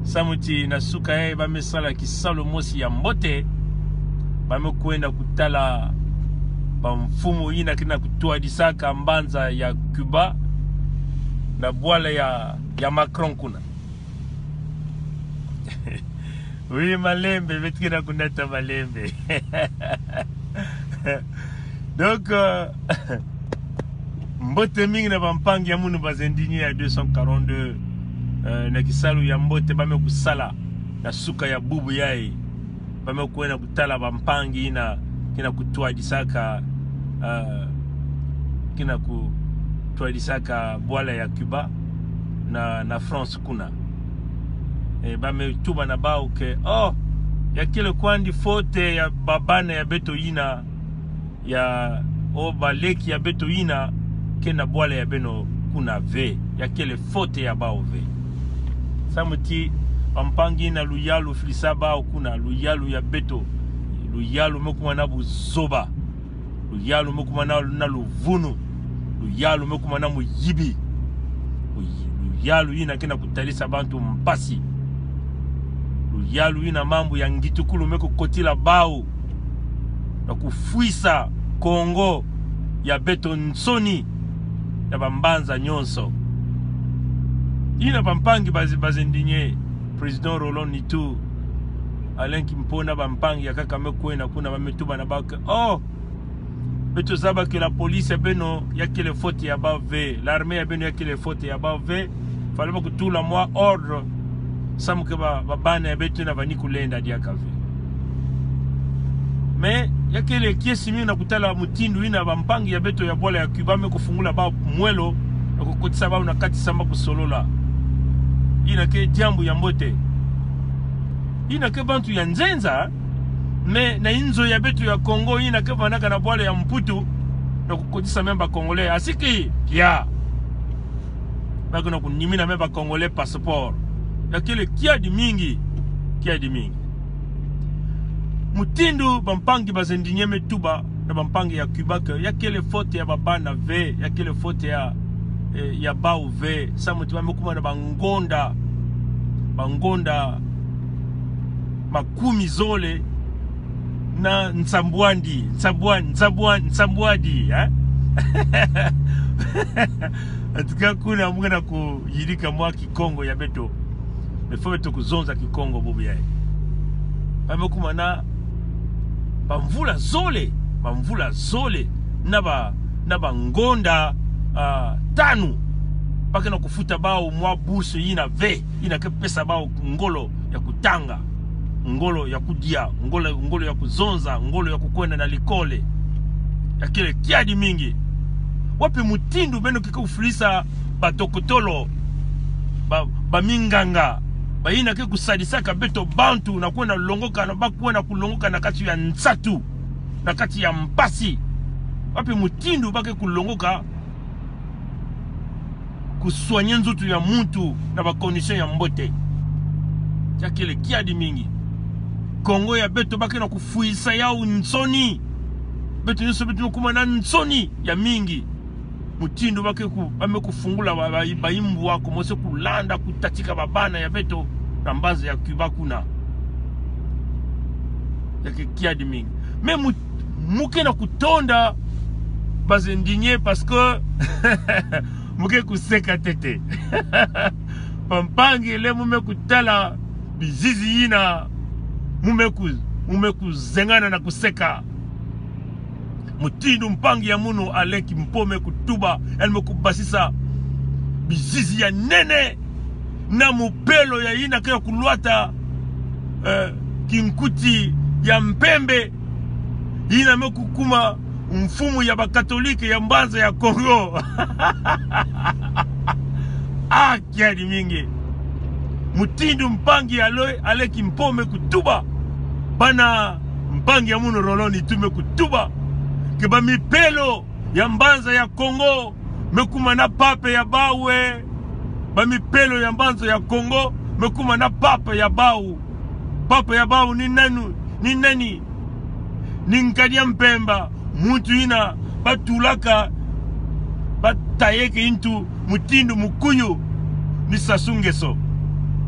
samuti na suka ye bamesala kisalo mosi ya mbote bamekwenda kutala bamfumu ina kina kutoa disaka mbanza ya Cuba na bwala ya Macron kuna. Oui, malembe betkina kunata malembe. Donc mbote mingi na bampangi ya munu bazendinye ya 242 na kisalu ya mbote bame kusala na suka ya bubu yae bame kuena kutala bampangi ina kina kutoa disaka kina kutoa disaka bwala ya Cuba na France kuna bame tuba na bao ke ya kile kwandi fote ya babana ya beto ina ya baleki ya beto ina kena bwala ya beno kuna ve ya kile fote ya bao ve samuti bampangi na luyalu filisaba kuna luyalu ya beto luyalu mekuma na buzoba luyalu mekuma na luvunu luyalu mekuma na muyibi luyalu ina kena kutalisa bantu mpasi luyalu ina mambo ya ngitukulu meko kotila bao na kufuisa Kongo ya beto nsoni ya bambanza nyonso ina bampangi bazendinye President Roland Nitu Alain Kimpona bampangi ya kaka mekwena kuna bametuba na baka beto zaba que la police ya beno ya kile faute ya bave l'armée ya beno ya kile faute ya bave fallait que tout la mois ordre samuke babana ya beto na bani kulenda dia kave mais ya kile kiesi mingi na kutala mutindu ina bampangi ya beto ya bola ya Cuba me kufungula ba mwelo na kukotisa ba na kati samba kusolola ina ke jambu ya mbote ina ke bantu ya nzenza me na inzo ya beto ya Kongo ina ke vanaka na bola ya mputu na kukotisa memba Congolais asiki ya bako na kunimina memba Congolais passeport ya kile kia di mingi mutindu bampangi bazendinye metuba na bampangi ya Cuba ke ya kile fote ya babana ve ya kile fote ya bau ve samuti bamekuma na bangonda makumi zole na nsambwandi atika kuna mwana kuyirika mwa Kikongo ya beto mefo to kuzonza Kikongo bubu yae bamekuma na bamvula zole na bangonda tanu pake na kufuta bao mwa busu ina ve ina ke pesa bao ngolo ya kutanga ngolo ya kudia ngolo ya kuzonza ngolo ya kukwenda na likole ya kile kiadi mingi wapi mutindu beno kikufulisa batokotolo baminganga baina ke kusadisaka beto bantu na kwenda longoka na bakwenda kulongoka na kati ya nsatu na kati ya mpasi wapi mutindu bake kulongoka kuswanya nzutu ya muntu na bakondisyon ya mbote ya kile kiadi mingi Kongo ya beto bake na kufuisa yao nsoni beto nyuso beto nukuma na nsoni ya mingi mutindu bake kufungula baimbu wako mose kulanda kutatika babana ya beto na mbanza ya Cuba kuna ya kiadi mingi me muke na kutonda bazendinye parce que muke kuseka tete pampangi le mume kutala bizizi ina mume kuzengana na kuseka mutindu mpangi ya munu aleki mpome kutuba elme kubasisa bizizi ya nene na mupelo ya ina kaya kuluata kinkuti ya mpembe ina mekukuma mfumu ya bakatolike ya mbanza ya Kongo kiadi mingi mutindu mpangi aleki mpome kutuba bana mpangi ya munu roloni tume kutuba keba mipelo ya mbanza ya Kongo mekuma na pape ya bawe bamipelo ya mbanza ya Kongo mekuma na pape ya bau ni nani ni nkadia mpemba mutu ina batulaka batayeke intu mutindu mukuyu ni sasungeso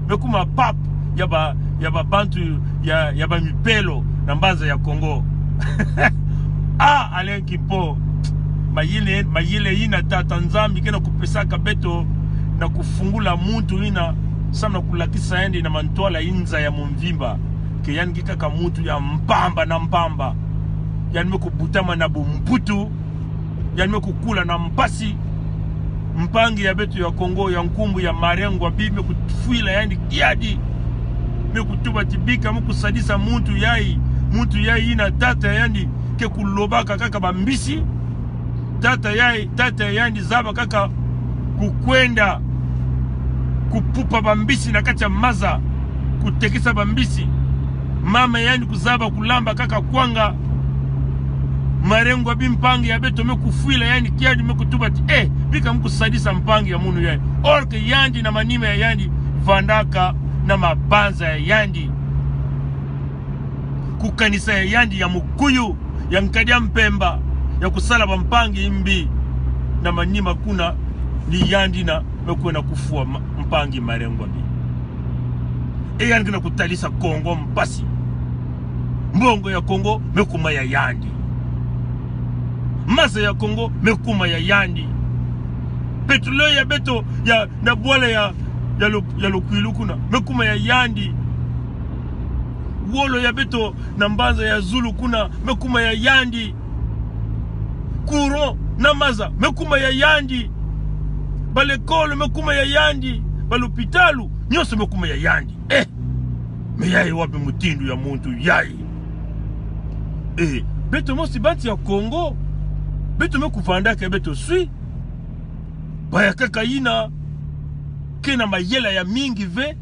mekuma pape ba bantu ya ba mipelo na mbanza ya Congo. Ah, Alain Kipo mayile ina tata nzambi kena kupesaka beto na kufungula muntu ina samna kulakisa endi na mantola inza ya mumvimba ke yani kikaka muntu ya mpamba na mpamba yani mekubutama na bumputu yani mekukula na mpasi mpangi ya beto ya Kongo ya nkumbu ya marengwa bibi kufuila yani kiadi mekutuba tibika mekusadisa muntu yai ina tata yani ke kulobaka kaka bambisi tata yai zaba kaka kukwenda kupupa bambisi na kacha maza kutekisa bambisi mama yani kuzaba kulamba kaka kwanga marengwa bimpangi ya beto mekufuila yani kiadi mekutubati bika mkusadisa mpangi ya munu yani orke yandi na manime ya yandi vandaka na mabanza ya yandi kukanisa ya yandi ya mukuyu ya nkadia mpemba ya kusala bampangi imbi na manima kuna ni yandi na mekuena kufua mpangi marengwa bi yani kina kutalisa Kongo mpasi mbongo ya Kongo mekuma ya yandi masa ya Kongo mekuma ya yandi petrole ya beto ya na bwale ya lokwilu kuna mekuma ya yandi wolo ya beto na mbanza ya Zulu kuna mekuma ya yandi kuro na maza mekuma ya yandi balekolo mekuma ya yandi balopitalu nyoso mekuma ya yandi meyai wapi mutindu ya muntu yai beto mosi banti ya Kongo beto mekuvanda ke beto sui baya kaka ina kena mayela ya mingi ve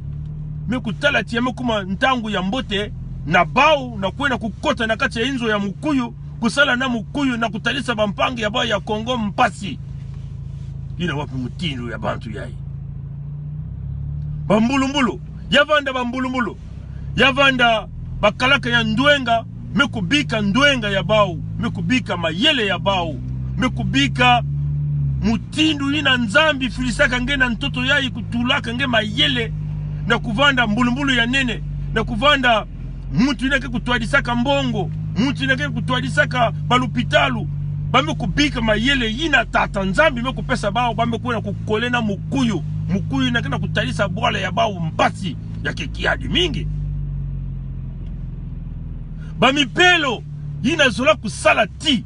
mekutala tia mekuma ntangu ya mbote na bau na kwena kukota na kati ya inzo ya mukuyu kusala na mukuyu na kutalisa bampangi ya baya ya Kongo mpasi ina wapi mutindu ya bantu yai bambulumbulu yavanda bambulumbulu yavanda bakalaka ya ndwenga mekubika ndwenga ya bau mekubika mayele ya bau mekubika mutindu ina nzambi filisaka nge na ntoto yai kutulaka nge mayele na kuvanda mbulumbulu ya nene na kuvanda muntu inake kutwadisaka mbongo muntu inake kutwadisaka balupitalu bamekubika mayele ina tata nzambi mekupesa bao bamekuena kukolena mukuyu inake na kutalisa bwala ya bao mbasi ya kekiadi mingi bamipelo ina zola kusala ti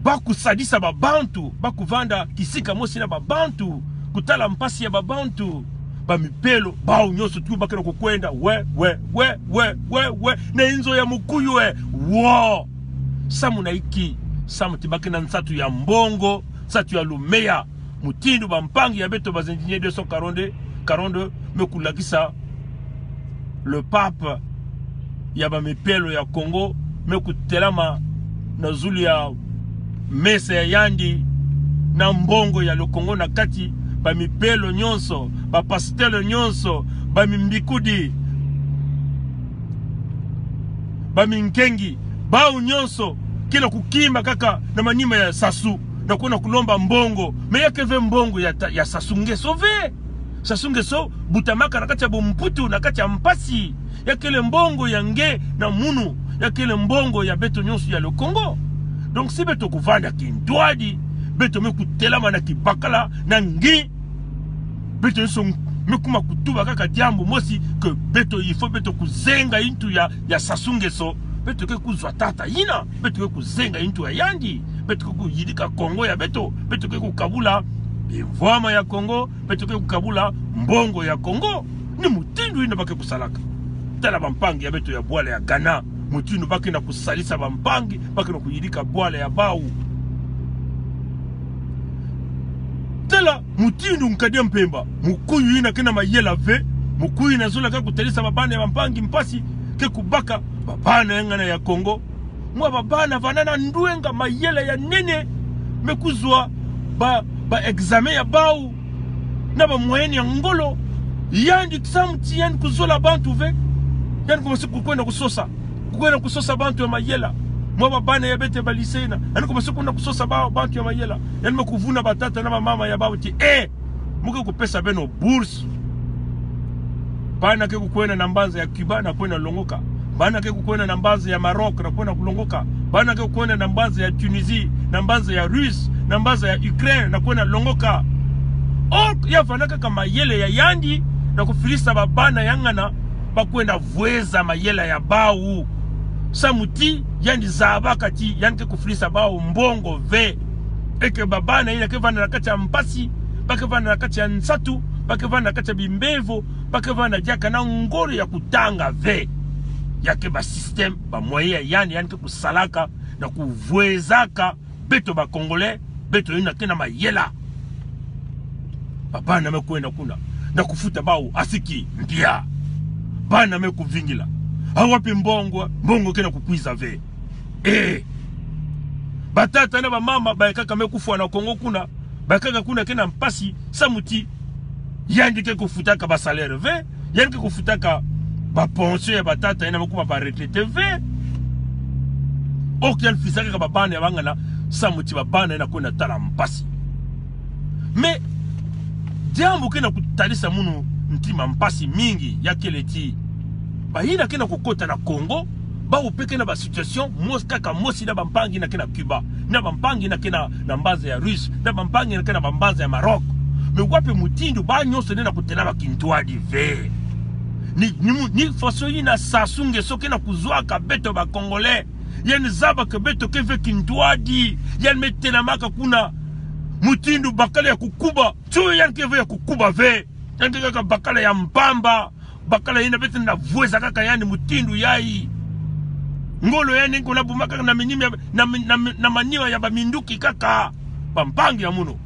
bakusadisa babantu bakuvanda kisika mosi na babantu kutala mpasi ya babantu bamipelo bao nyoso tu bakena kukwenda we na inzo ya mukuyu wo samu na iki samu tibakena nsatu ya mbongo nsatu ya lumea mutindu bampangi ya beto bazenjinye 242 mekulakisa le pape ya bamipelo ya Kongo mekutelama na zulu ya mesa ya yandi na mbongo ya Kongo na kati bamipelo nyonso bapastelo nyonso bamimbikudi baminkengi bau nyonso kila kukimba kaka na manima ya sasu na kuna kulomba mbongo meyake ve mbongo ya sasunge sove sasunge so butamaka na kati ya bumputu na kati ya mpasi ya kele mbongo ya nge na munu ya kele mbongo ya beto nyonso ya Kongo. Donc si beto kuvanda kindwadi beto mekutelama na kibakala na ngi beto nyonso mekuma kutuba kaka diambo mosi ke beto ifo beto kuzenga intu ya sasunge so beto ke kuzwa tata ina beto ke kuzenga intu ya yandi beto ke kuyidika Kongo ya beto ke kukabula bivwama ya Kongo beto ke kukabula mbongo ya Kongo ni mutindu ina bake kusalaka tala bampangi ya beto ya bwala ya Ghana mutindu bake na kusalisa bampangi bake na kuyidika bwala ya bau tala mutindu nkadia mpemba mukuyu ina kena mayela ve mukuyu ina zola kaka kutalisa babana ya bampangi mpasi ke kubaka babana yangana ya Kongo mwa babana vanana ndwenga mayela ya nene mekuzwa ba examen ya bau na ba moyeni ya ngolo yandi tsamti yandi kuzola bantu ve yandi kumasi kukwenda kusosa bantu ya mayela mwa babana ya bete balisena yandi kumasi kukwenda kusosa bantu ya mayela yandi mekuvuna batata na mama ya bau ti muke kupesa beno bourse bana ke kukwenda na mbanza ya Cuba na kwenda longoka, bana ke kukwenda na mbanza ya Maroc na kwenda kulongoka, bana ke kukwenda na mbanza ya Tunisie na mbanza ya Russia na mbanza ya Ukraine na kwenda longoka. Ya vanaka kama yele ya yandi na kufilisa babana yangana bakwenda vueza mayela ya bau samuti yandi zabaka ti yanke kufilisa bau mbongo ve eke babana ina ke vana nakati ya mpasi bake vana nakati ya nsatu bake vana nakati ya bimbevo bake vana jaka na ngoro ya kutanga ve yake ba system ba moye yani yanke kusalaka na kuvuezaka beto ba Congolais beto ina kena mayela babana mekwenda kuna na kufuta bau asiki mpia bana mekuvingila awapi mbongo kena kukwiza ve batata na bamama baekaka mekufwa na Kongo kuna bakaka kuna kena mpasi samuti yandi ke kufutaka ba salaire ve yandi ke kufutaka ba pension ya batata ina mekuma ba retraite ve okyal fisaka ka babana ya bangana samuti babana ina kuna tala mpasi me jambo kena kutalisa munu ntima mpasi mingi ya keleti bahina kena kukota na Congo ba upeke na ba situation moskaka mosi na bampangi na kena Cuba na bampangi na kena na mbaza ya Russia na bampangi na kena bambaza ya Maroc me wape mutindu ba nyonso na kutela ba kintwadi ve ni faso ina sasunge soke na kuzwaka beto ba Congolais yen zaba ke beto ke ve kintwadi yen metela maka kuna mutindu bakala ya kukuba tu yanke ve ya kukuba ve yanke kaka bakala ya mpamba bakala ina bete na vueza kaka yani mutindu yai ngolo yani kuna bumaka na minimi na maniwa ya baminduki kaka pampangi ya muno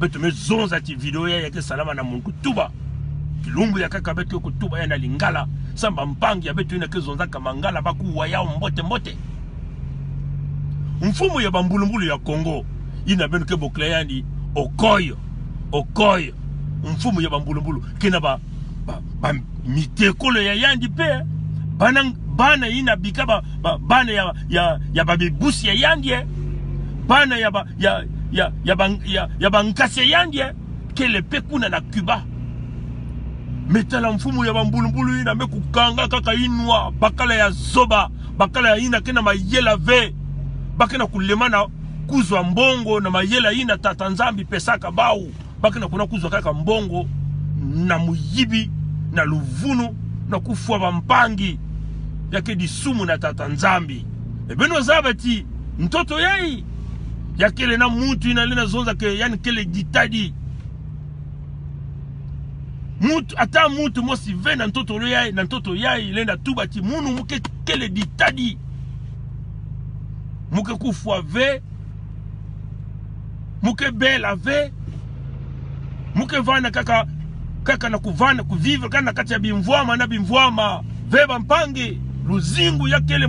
beto mezonza ti video ya ke salama na mungu tuba kilumbu ya kaka beto kutuba yana lingala samba mpangi ya beto ina ke zonza kama ngala bakuwa yao mbote mfumu ya bambulumbulu ya Kongo ina benu ke bokle yani okoyo mfumu ya bambulumbulu kena ba mitekolo ya yandi pe bana ina bikaba bana ya babibusi ya yandi bana ya bankasi ya yandi kele pe kuna na Cuba metala mfumu ya bambulumbulu ina mekukanga kaka inwa bakala ya zoba bakala ya ina kena mayela ve bakena kulemana kuzwa mbongo na mayela ina tata nzambi pesaka bau bakena kuna kuzwa kaka mbongo na muyibi na luvunu na kufwa bampangi yake disumu na tata nzambi ebeno zabati mtoto yai yakele na mutu ina lena zonza ke yani kele ditadi mutu ata mutu mosi ve na mtoto yai lena tubati munu muke kele ditadi muke kufwa ve muke bela ve muke vana kaka na kuvana kuviva kana kati ya bimvwama na bimvwama veba mpangi luzingu ya kele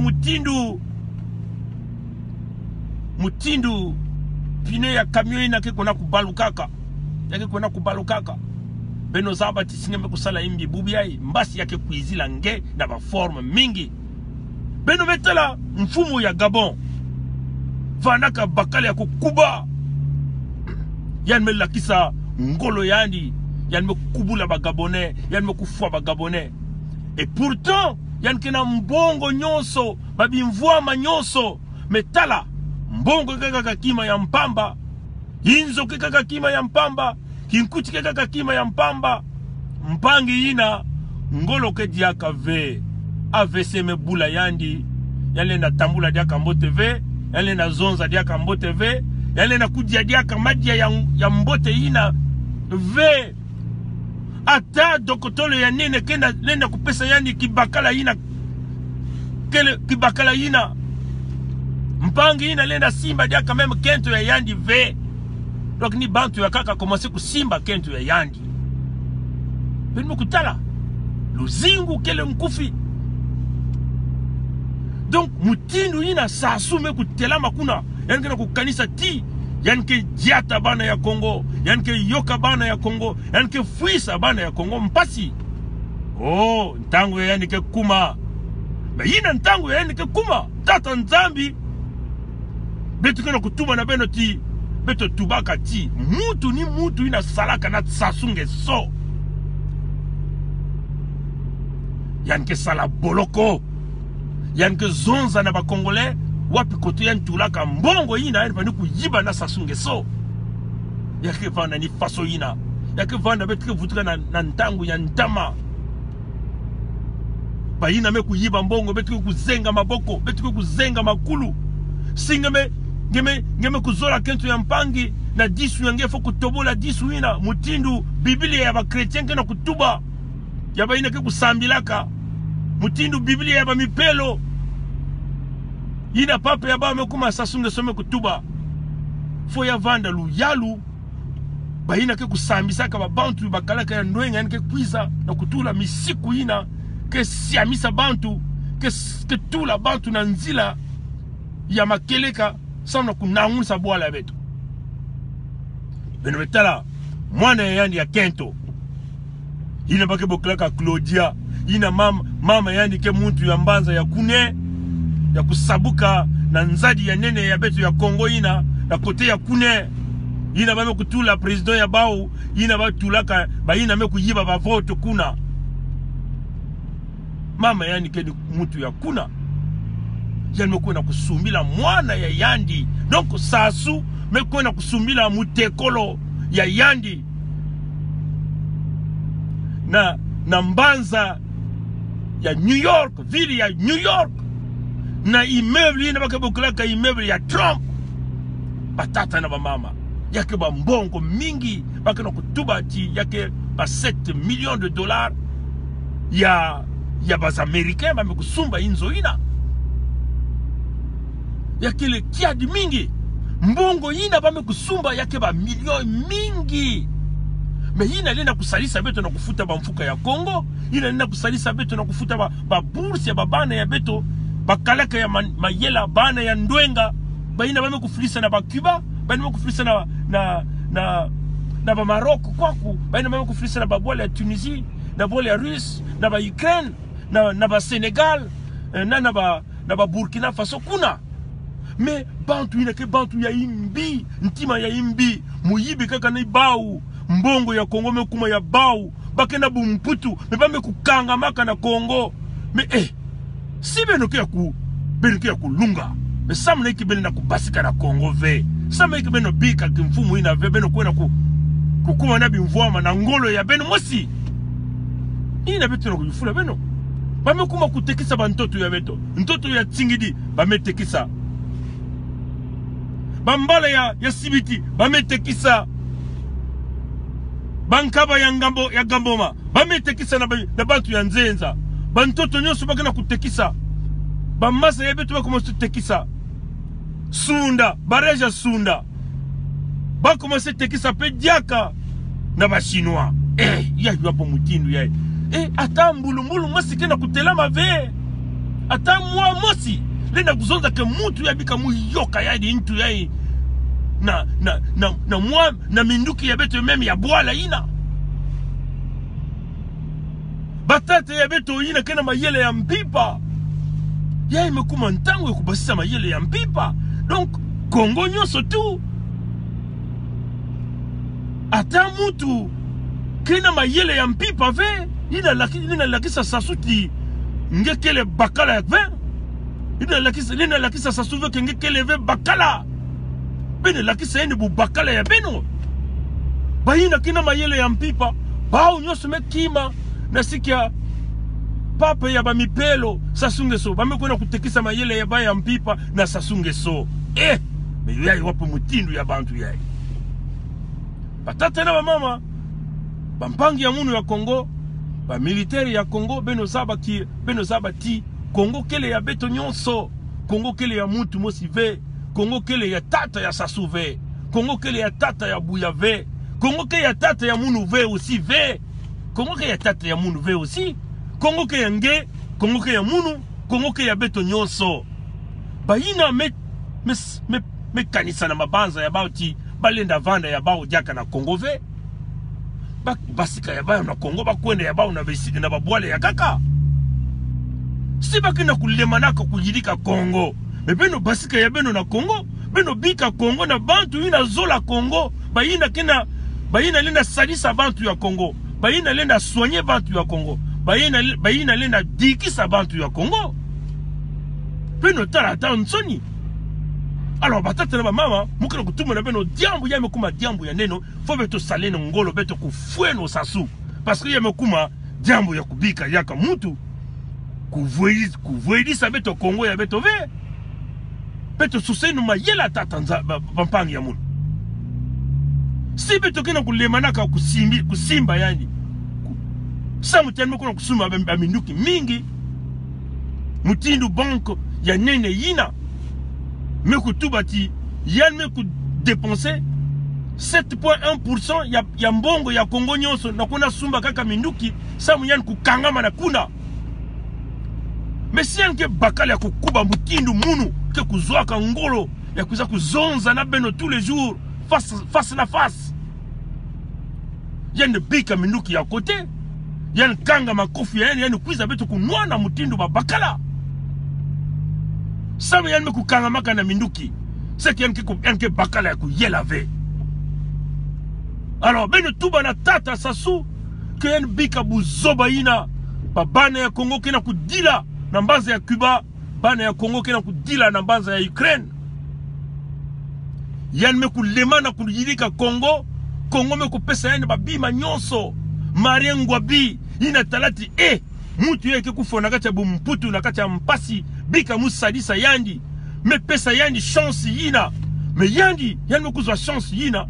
mutindu pine ya kamio ina ke kona kubalukaka yake kona kubalukaka beno zaba tisingembe kusala imbi bubi yai mbasi yake kuizila nge na ba forme mingi beno metala mfumu ya Gabon vanaka bakale ya kukuba yan me lakisa ngolo yandi yan me kubula ba Gabonais yan me kufwa ba Gabonais et pourtant yan kena mbongo nyonso babimvwama nyonso metala mbongo kaka kima ya mpamba inzo kaka kima ya mpamba kinkuti kaka kima ya mpamba mpangi ina ngolo ke diaka ve AVC mebula yandi yale na tambula diaka mbote ve yale na zonza diaka mbote ve yale na kudia diaka madia ya mbote ina ve ata dokotolo ya nene kenda lenda kupesa yandi kibakala ina kele kibakala ina mpangi ina lenda simba diaka meme kento ya yandi ve donc ni bantu ya kaka commencer kusimba kento ya yandi bino kutala luzingu kele mkufi donc mutindu ina sasume kutelama kuna yani kena kukanisa ti yani ke diata bana ya Kongo yani ke yoka bana ya Kongo yani ke fuisa bana ya Kongo mpasi oh ntango yani ke kuma me ina ntango yani ke kuma tata nzambi betu kena kutuma na beno ti beto tubaka ti mutu ni mutu ina salaka na sasunge so yanke sala boloko yanke zonza na ba congolais wapi koto yan tulaka mbongo ina yani bani kuyiba na Sassou Nguesso yake vanda ni faso ina yake vanda betike vutuka na ntangu ya ntama bayina me kuyiba mbongo betike kuzenga maboko betike kuzenga makulu singeme ngeme kuzola kentu ya mpangi na disu yange fo kutobola disu ina mutindu Biblia ya ba chrétien kena kutuba ya bayina ke kusambilaka mutindu Biblia ya ba mipelo ina papa ya ba mekuma Sassou Nguesso me kutuba fo ya vanda lu yalu bayina ke kusambisaka ba bantu bakalaka ya ndwenga nke kwiza na kutula misiku ina ke siamisa bantu ke tula bantu na nzila ya makeleka sana kunangusa bwala betu beno betala mwana yandi ya Kento ina bake boklaka Claudia ina mama yandi ke muntu ya mbanza ya kune ya kusabuka na nzadi ya nene ya betu ya Kongo ina na kote ya kune ina bame kutula president ya bao ina batulaka ba ina me kuyiba ba vote kuna mama yandi ke muntu ya kuna yani mekona kusumbila mwana ya yandi donc Sassou mekona kusumbila mutekolo ya yandi na mbanza ya New York ville ya New York na immeuble ina bakaboklaka immeuble ya Trump batata na ba mama yake ba mbongo mingi bakana kutuba ti yake ba 7 millions de dollars ya bas américains ba mekusumba inzo ina yake le kiadi mingi mbongo ina ba mekusumba yake ba milioni mingi me ina lena kusalisa beto na kufuta ba mfuka ya Kongo ina lena kusalisa beto na kufuta ba bourse ya babana ya beto bakalaka ya mayela bana ya ndwenga ba ina ba mekufulisa na ba Cuba ba ina mekufulisa na ba Maroc kwaku ba ina ba mekufulisa na ba bola ya Tunisie na bola ya Russe na ba Ukraine na ba Senegal na ba Burkina Faso kuna me bantu ina ke bantu ya imbi ntima ya imbi muyibi kaka na bau mbongo ya Kongo mekuma ya bau bakena bumputu me bame kukanga maka na Kongo me si benoke ya kulunga me samna iki bene na kubasika na Kongo ve samna iki beno bika kimfumu ina ve beno kwena kukuma na bimvwama na ngolo ya beno mosi ina beto na kujufula beno bame kuma kutekisa ba ntoto ya beto ntoto ya Tsingidi bame tekisa bambala ya Sibiti bame tekisa bankaba ya Gamboma bame tekisa na bantu ya Nzenza bantoto nyoso bakena kutekisa bamasa ya beto bakomanse tekisa Sunda bareja Sunda bakomanse tekisa pe diaka na ba chinois ya yuapo mutindu ya ata mbulu mosi kena kutelama ve ata mwa mosi lena kuzonza ke mutu ya bika muyoka ya di intu ya na mwa na minduki ya beto meme ya bwala ina batate ya beto ina kena mayele ya mpipa ya imekuma ntango ya kubasisa mayele ya mpipa donc Kongo nyoso tu ata mutu kena mayele ya mpipa ve ina lakisa Sasuti ngekele bakala ya ve ina lakisa Sassou ve ngekele ve bakala bene lakisa ene bu bakala ya beno bayina kina mayele ya mpipa bao nyoso mekima na sikia papa ya ba mipelo Sassou Nguesso bamekwenda kutekisa mayele ya ba ya mpipa na Sassou Nguesso me yai wapo mutindu ya bantu yai batata na ba mama bampangi ya munu ya Kongo ba militaire ya Kongo beno zaba ti Kongo kele ya beto nyonso Kongo kele ya mutu mosi ve Kongo kele ya tata ya Sassou ve Kongo kele ya tata ya Buya ve Kongo kele ya tata ya munu ve aussi ve Kongo kele ya tata ya munu ve aussi Kongo kele ya nge Kongo kele ya munu Kongo kele ya beto nyonso bayina me kanisa na mabanza ya bauti balenda vanda ya bao diaka na Kongo ve basika ya bao na Kongo bakwenda ya bao na besidi na babwale ya kaka si bakina kulemanaka kujirika Kongo me beno basika ya beno na Kongo beno bika Kongo na bantu ina zola Kongo bayina lenda salisa bantu ya Kongo bayina lenda soigner bantu ya Kongo bayina lena dikisa bantu ya Congo beno tala tansoni. Alors batata na mama mukina kutuma na beno diambu ya mekuma diambu ya neno fo beto salene ngolo beto kufueno sasu parce que ya mekuma diambu ya kubika yaka mutu kuvoidi sa beto Congo ya beto ve beto susenu mayela tata pampangi ya munu si beto kina kulemanaka kusimba yani samu tenu kuna kusuma baminduki mingi mutindu banko ya nene yina meku tubati yan meku dépenser 7.1% ya mbongo ya Congo nyonso na kuna sumba kaka minduki samu yan kukangama na kuna mesi yan ke bakala ya kukuba mutindu munu ke kuzwaka ngolo ya kuza kuzonza na beno tous les jours face na face yan de bika minduki ya kote yan kanga makofi yan kuiza beto kunwana mutindu babakala samu yan me kukanga maka na minduki seki yan ke bakala ya kuyela ve. Alors beno tuba na tata sasu ke yan bika buzoba ina babana ya Congo kena kudila na mbanza ya Cuba bana ya Congo kena kudila na mbanza ya Ukraine yan me kulemana kuyilika Congo me kupesa yan babima nyonso mariengwa bi ina talati mutu yeke kufona kati ya bumputu na kati ya mpasi bika musadisa yandi me pesa yandi chance yina me yandi me kuzwa chance yina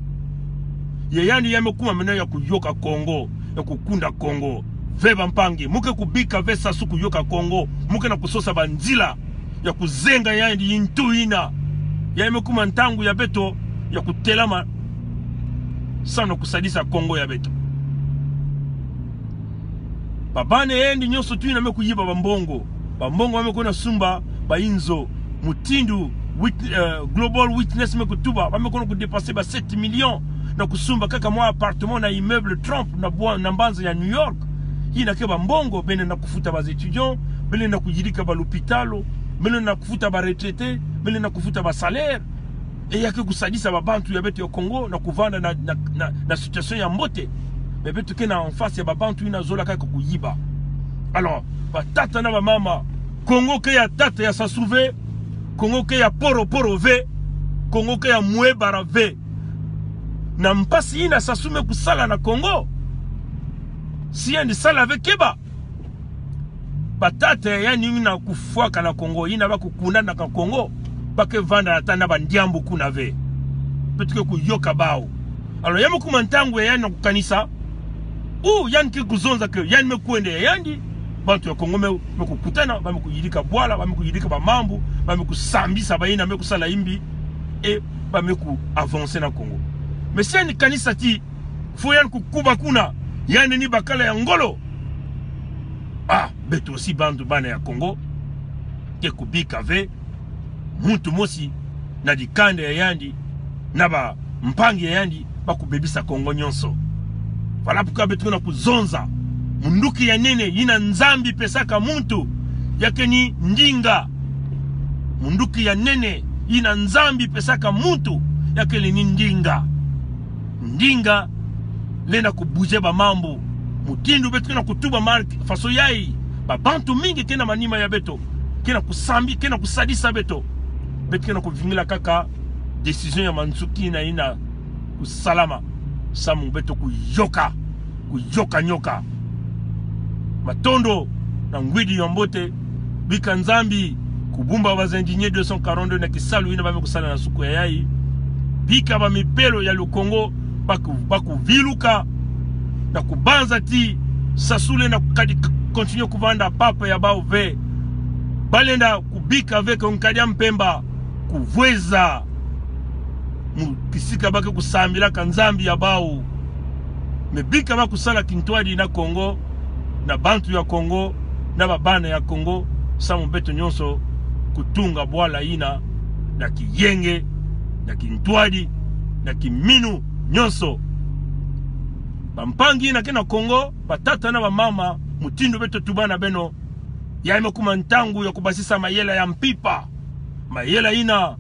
ye yandi yame kuma mena ya kuyoka Congo ya kukunda Congo veba mpangi muke kubika vesa suku yoka Congo muke na kusosa banzila ya kuzenga yandi intu ina yame kuma ntangu ya beto ya kutelama sana kusadisa Congo ya beto babane endi nyonso tuina me kuyiba bambongo wame kuna sumba bainzo mutindu Global Witness me kutuba wame kuna kudepasser ba 7 millions na kusumba kaka mwa appartement na immeuble Trump na mbanza ya New York hina ke bambongo bene na kufuta ba étudiants bene na kujirika ba l'hôpitalo bene na kufuta ba retraité bene na kufuta ba salaire yake kusadisa ba bantu ya beto ya Congo na kuvanda na situation ya mbote bebeto kena en face ya babantu ina zola kaka kuyiba. Alors batata na mama Congo ke ya tata ya sasuve Congo ke ya poro ve Congo ke ya muebara ve na mpasi ina sasume kusala na Congo si yandi sala ve keba batata ya nini na kufuaka na Congo ina ba kukunda na Congo bake vanda na tanda bandiambu kuna ve petike kuyoka bao. Alors yamu kumantangu ya yana kukanisa yan ki kuzonza ke yan me kuende ya yandi bantu ya Congo me kukutana ba me kuyirika bwala ba me kuyirika ba mambu ba me kusambisa ba ina me kusala imbi ba me ku avancer na Congo. Mais si yan kanisa ti fo yan kukuba kuna yan ni bakala ya ngolo beto si bantu bana ya Congo ke kubika ve mutu mosi na dikande ya yandi na ba mpangi ya yandi ba kubebisa Congo nyonso. Voilà pourquoi betu na kuzonza munduki ya nene yina nzambi pesaka muntu yake ni ndinga munduki ya nene yina nzambi pesaka muntu yake ni ndinga lena kubuje ba mambo mutindu betu na kutuba mark faso yai ba bantu mingi kena manima ya beto kena kusambi kena kusadisa beto kena kuvingila kaka decision ya Mansuki na ina kusalama samu beto kuyoka nyoka matondo na ngwidi yombote bika nzambi kubumba bazendigne 242 na kisalu ina bame kusala na suku ya yai bika ba mipelo ya Lukongo baku viluka na kubanza ti sasule na kadi continue kuvanda papa ya bao ve balenda kubika ve konkadia mpemba kuvweza kisika bake kusambila kanzambi ya bao mebika ba kusala kintwadi na Congo na bantu ya Congo na babana ya Congo samu beto nyonso kutunga bwala ina na kiyenge na kintwadi na kiminu nyonso bampangi na kena Congo batata na bamama mutindo beto tubana beno yaime kuma ntangu ya kubasisa mayela ya mpipa mayela ina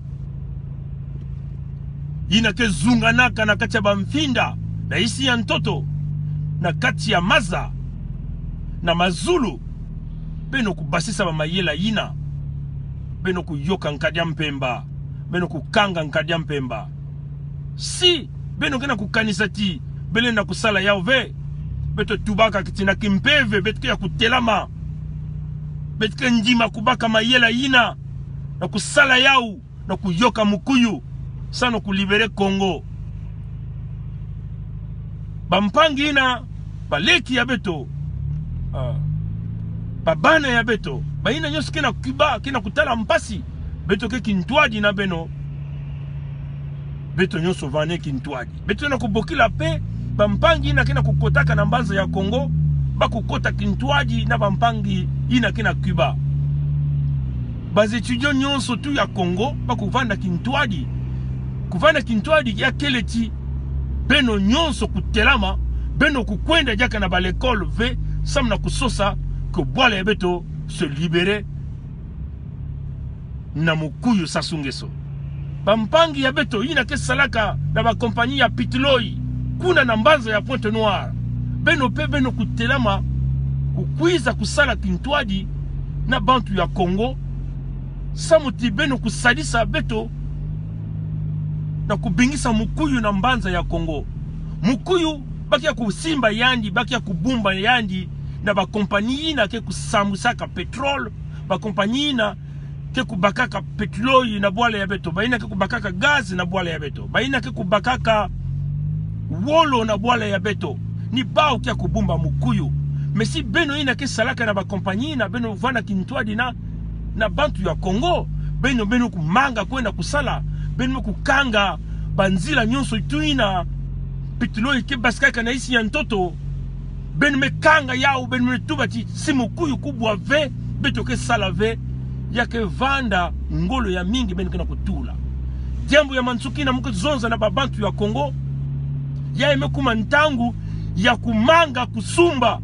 ke zunganaka na kati ya bamfinda na isi ya ntoto na kati ya maza na mazulu beno kubasisa ba mayela yina beno kuyoka nkadia mpemba beno kukanga nkadia mpemba si beno kena kukanisa ti bele na kusala yao ve beto tubaka kitina kimpeve beto ya kutelama beto njima kubaka mayela yina na kusala yao na kuyoka mukuyu sana kulibere Congo bampangi ina baleki ya beto babana ya beto baina nyoso kena Cuba kena kutala mpasi beto ke kintwadi na beno beto nyoso vane kintwadi beto na kubokila pe bampangi ina kena kukotaka na mbanza ya Congo bakukota kintwadi na bampangi ina kena Cuba bazetudio nyonso tu ya Congo bakuvanda kintwadi kuvanda kintwadi ya keleti beno nyonso kutelama beno kukwenda jaka na balekole ve samna kusosa que Bwala ya beto se libérer na mukuyu sasungeso bampangi ya beto ina ke salaka na ba kompagnie ya Pitloi kuna na mbanza ya Pointe Noire beno pe beno kutelama kukwiza kusala kintwadi na bantu ya Congo samuti beno kusadisa beto na kubingisa mukuyu na mbanza ya Congo mukuyu bakia kusimba yandi bakia kubumba yandi na ba kompagnie na ke kusamusaka petrol ba kompagnie na ke kubakaka petroli na Bwala ya beto baina ke kubakaka gaz na Bwala ya beto baina ke kubakaka wolo na Bwala ya beto ni bao kia kubumba mukuyu mesi beno ina ke salaka na ba kompagnie na beno vana kintwadi na bantu ya Congo beno kumanga kwenda kusala beno kukanga banzila nyonso tuina petroli ke baskaka na isi ya ntoto beno mekanga yao beno tubati simukuyu kubwa ve beto ke sala ve yake vanda ngolo ya mingi beno kena kutula jambo ya mansuki na muko zonza na babantu ya Congo ya imekuma ntangu ya kumanga kusumba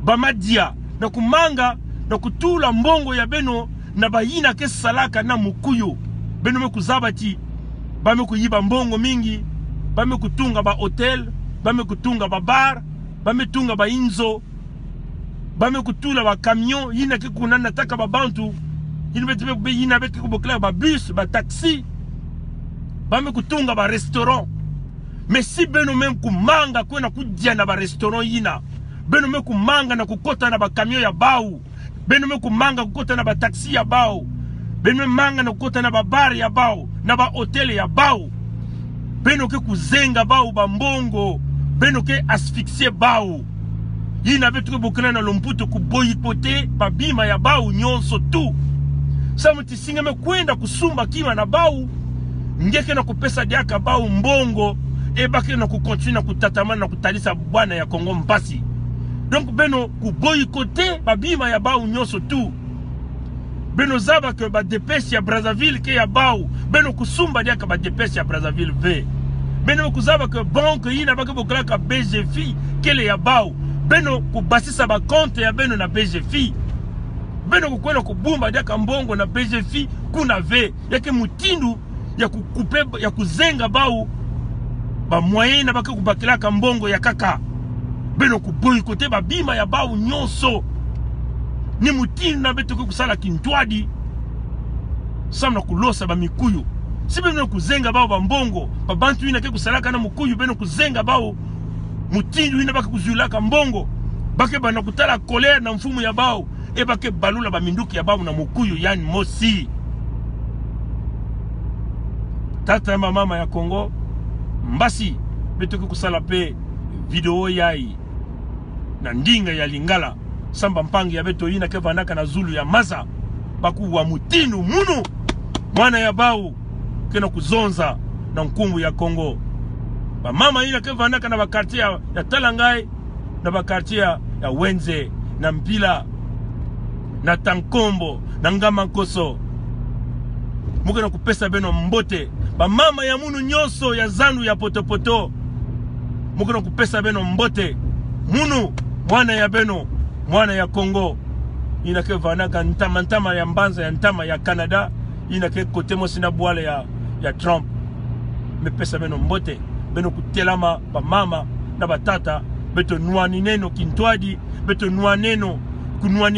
bamadia na kumanga na kutula mbongo ya beno na bayina ke salaka na mukuyu beno mekuzabati bame kuyiba mbongo mingi bame kutunga ba hotel bame kutunga ba bar bame tunga ba inzo bame kutula ba camion yina ke kunana taka ba bantu yina beke kubokla ba bus ba taxi bame kutunga ba restaurant mais si beno même kumanga kwena kujia na ba restaurant yina beno me kumanga na kukota na ba camion ya bau beno me kumanga kukota na ba taxi ya bau beno me manga na kukota na ba bar ya bau na ba hotel ya bau beno ke kuzenga bau ba mbongo beno ke asphyxier bau yina betu ke bokana na lomputo kuboyikote ba bima ya bau nyonso tu samuti singeme kwenda kusumba kima na bau ngeke na kupesa diaka bau mbongo ebake na kukontinua kutatamana na kutalisa bwana ya Congo mpasi donc beno kuboyikote ba bima ya bau nyonso tu beno zaba ke ba dépêche ya Brazzaville ke ya bau beno kusumba diaka ba dépêche ya Brazzaville ve beno kuzaba ke banque yina bake bokala ka BGFI kele ya bau beno kubasisa ba compte ya beno na BGFI beno kukwenda kubumba diaka mbongo na BGFI kuna ve yake mutindu ya kukupe ya kuzenga bau ba moyen na bake kubakila ka mbongo ya kaka beno kuboyikote ba bima ya bau nyonso ni mutindu na beto kusala kintwadi samna kulosa ba mikuyu si beno kuzenga bau ba mbongo ba bantu ina ke kusalaka na mukuyu beno kuzenga bau mutindu ina bake kuzulaka mbongo bake bana kutala kolera na mfumu ya bau e bake balula ba minduki ya bau na mukuyu yani mosi tata ya mama ya Congo mbasi beto kusala pe video yai na ndinga ya Lingala samba mpangi ya beto ina ke vanaka na Zulu ya maza baku wa mutindu munu mwana ya bau kena kuzonza na nkumbu ya Congo ba mama ina ke vanaka na bakartia ya Talangai na bakartia ya Wenze na Mpila na Tankombo na Ngama Nkoso mukena kupesa beno mbote ba mama ya munu nyonso ya Zandu ya Potopoto mukena kupesa beno mbote munu mwana ya beno mwana ya Congo ina ke vanaka ntama ya mbanza ya ntama ya Canada ina ke kote mosina Bwala ya Trump me pesa beno mbote beno kutelama ba mama na batata beto nuani neno Kintwadi, beto nuani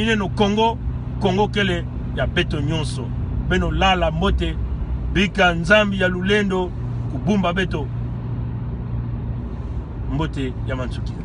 neno Congo, Congo kele ya beto nyonso. Beno lala mote, bika nzambi ya lulendo, kubumba beto. Mbote ya Mansukiza.